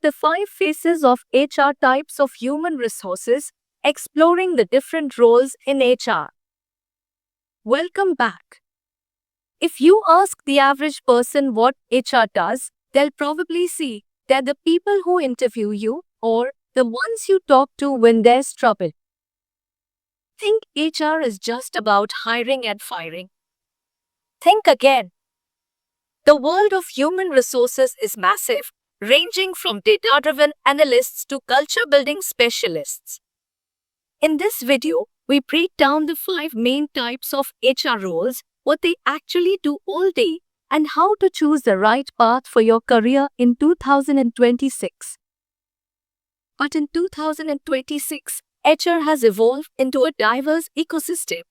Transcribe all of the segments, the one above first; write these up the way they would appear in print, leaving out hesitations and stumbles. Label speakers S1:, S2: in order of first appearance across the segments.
S1: The 5 faces of HR types of human resources, exploring the different roles in HR. Welcome back. If you ask the average person what HR does, they'll probably see they're the people who interview you or the ones you talk to when there's trouble. Think HR is just about hiring and firing. Think again. The world of human resources is massive, ranging from data-driven analysts to culture-building specialists. In this video, we break down the 5 main types of HR roles, what they actually do all day, and how to choose the right path for your career in 2026. But in 2026, HR has evolved into a diverse ecosystem.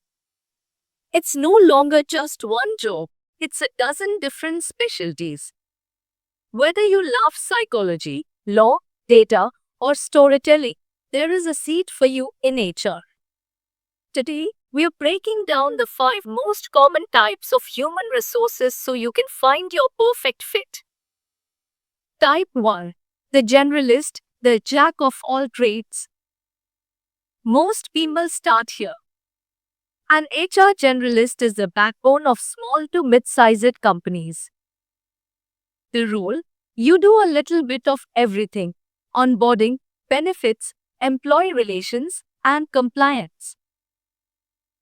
S1: It's no longer just one job, it's a dozen different specialties. Whether you love psychology, law, data, or storytelling, there is a seat for you in HR. Today, we are breaking down the 5 most common types of human resources so you can find your perfect fit. Type 1. The generalist, the jack of all trades. Most people start here. An HR generalist is the backbone of small to mid-sized companies. The role: you do a little bit of everything: onboarding, benefits, employee relations, and compliance.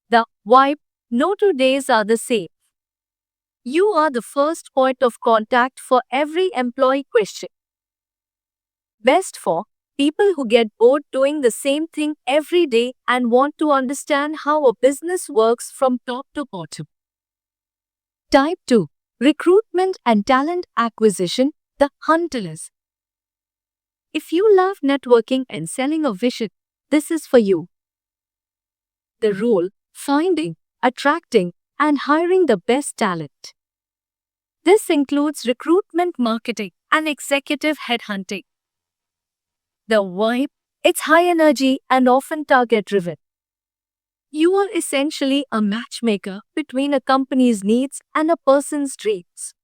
S1: The vibe: no 2 days are the same. You are the first point of contact for every employee question. Best for people who get bored doing the same thing every day and want to understand how a business works from top to bottom. Type 2. Recruitment and talent acquisition, the hunterless. If you love networking and selling a vision, this is for you. The role: finding, attracting, and hiring the best talent. This includes recruitment marketing and executive headhunting. The vibe: it's high energy and often target driven. You are essentially a matchmaker between a company's needs and a person's dreams.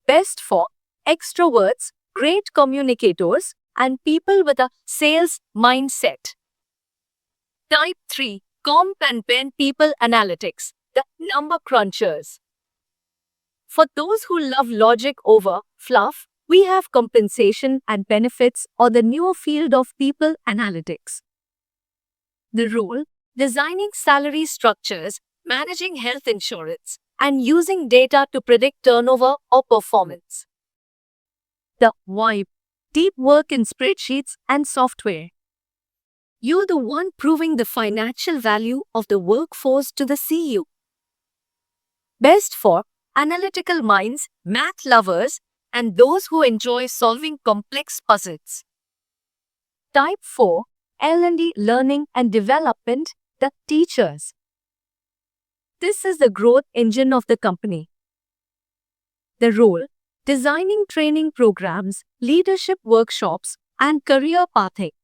S1: Best for extroverts, great communicators, and people with a sales mindset. Type 3. Comp and Ben People Analytics, the number crunchers. For those who love logic over fluff, we have compensation and benefits, or the newer field of people analytics. The role: designing salary structures, managing health insurance, and using data to predict turnover or performance. The vibe: deep work in spreadsheets and software. You're the one proving the financial value of the workforce to the CEO. Best for analytical minds, math lovers, and those who enjoy solving complex puzzles. Type 4. L&D Learning and Development, the teachers. This is the growth engine of the company. The role: designing training programs, leadership workshops, and career pathing.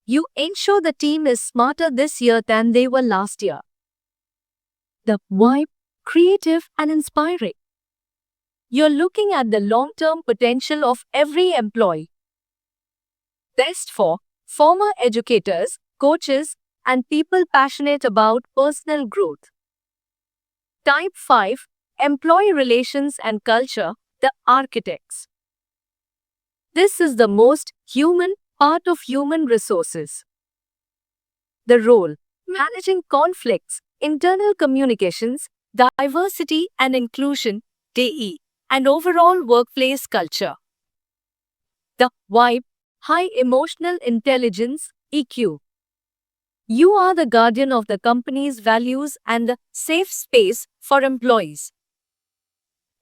S1: You ensure the team is smarter this year than they were last year. The vibe: creative and inspiring. You're looking at the long-term potential of every employee. Best for former educators, coaches, and people passionate about personal growth. Type 5. Employee Relations and Culture, the architects. This is the most human part of human resources. The role: managing conflicts, internal communications, diversity and inclusion, DE, and overall workplace culture. The vibe: high emotional intelligence, EQ. You are the guardian of the company's values and the safe space for employees.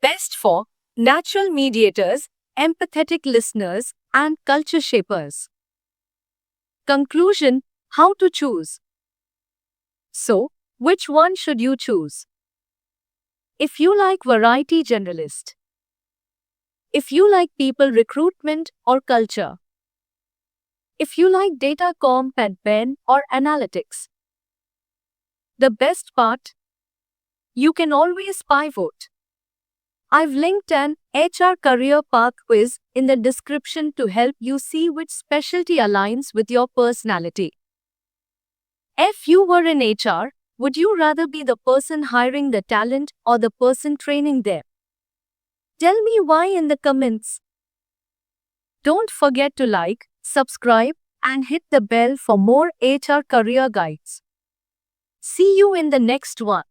S1: Best for natural mediators, empathetic listeners, and culture shapers. Conclusion: how to choose. So, which one should you choose? If you like variety generalist. If you like people recruitment or culture. If you like data comp and Ben or analytics. The best part: you can always pivot. I've linked an HR career path quiz in the description to help you see which specialty aligns with your personality. If you were in HR, would you rather be the person hiring the talent or the person training them? Tell me why in the comments. Don't forget to like, subscribe, and hit the bell for more HR career guides. See you in the next one.